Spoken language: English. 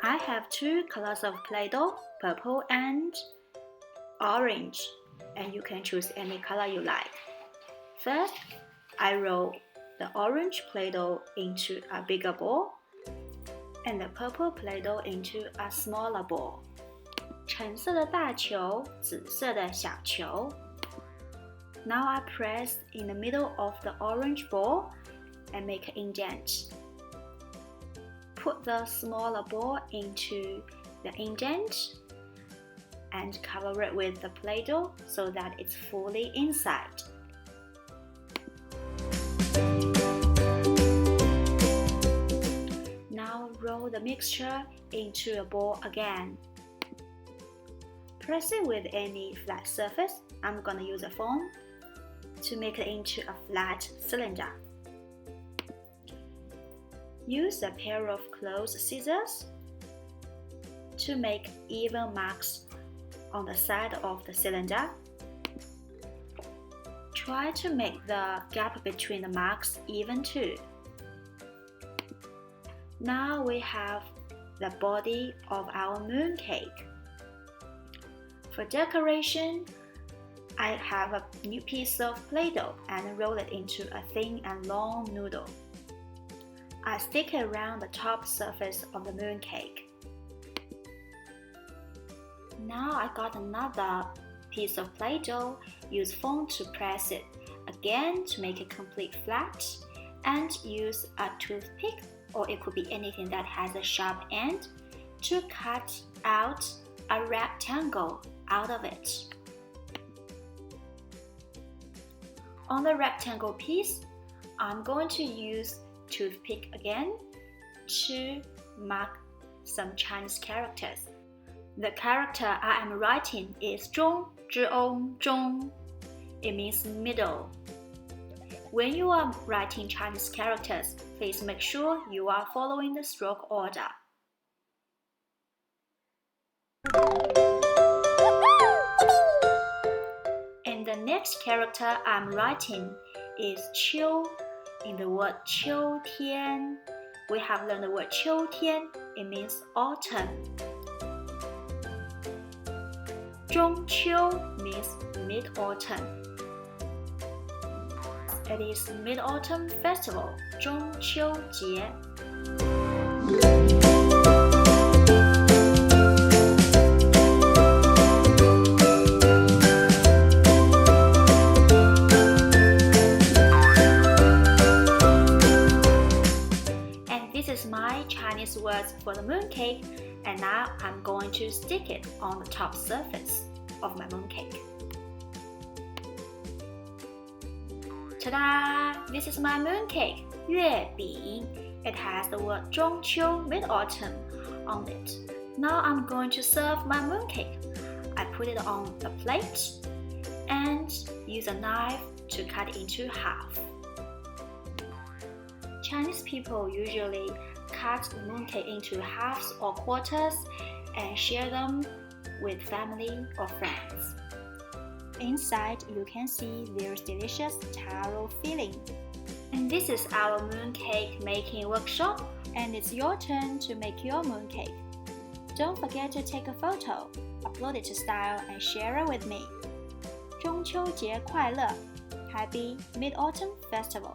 I have two colors of Play-doh, purple and orange, and you can choose any color you like. First, I roll the orange Play-doh into a bigger ball and the purple Play-doh into a smaller ball. 橙色的大球，紫色的小球。Now I press in the middle of the orange ball and make an indent. Put the smaller ball into the indent and cover it with the Play-doh so that it's fully inside. Now roll the mixture into a ball again. Press it with any flat surface. I'm gonna use a phone to make it into a flat cylinder. Use a pair of closed scissors to make even marks on the side of the cylinder. Try to make the gap between the marks even too. Now we have the body of our mooncake. For decoration, I have a new piece of Play-doh and roll it into a thin and long noodle. I stick it around the top surface of the mooncake. Now I got another piece of Play-doh, use foam to press it again to make it complete flat, and use a toothpick, or it could be anything that has a sharp end, to cut out a rectangle out of it. On the rectangle piece, I'm going to use toothpick again to mark some Chinese characters. The character I am writing is zhōng, zhōng. It means middle. When you are writing Chinese characters, please make sure you are following the stroke order. And the next character I'm writing is 秋. In the word 秋天, we have learned the word 秋天. It means autumn. 中秋 means mid-autumn. It is Mid-Autumn Festival, 中秋节. My Chinese words for the mooncake, and now I'm going to stick it on the top surface of my mooncake. Ta-da! This is my mooncake, 月饼. It has the word 中秋 mid-autumn on it. Now I'm going to serve my mooncake. I put it on the plate and use a knife to cut it into half. Chinese people usually cut the mooncake into halves or quarters and share them with family or friends. Inside, you can see there's delicious taro filling. And this is our mooncake making workshop, and it's your turn to make your mooncake. Don't forget to take a photo, upload it to Style, and share it with me. 中秋节快乐! Happy Mid-Autumn Festival!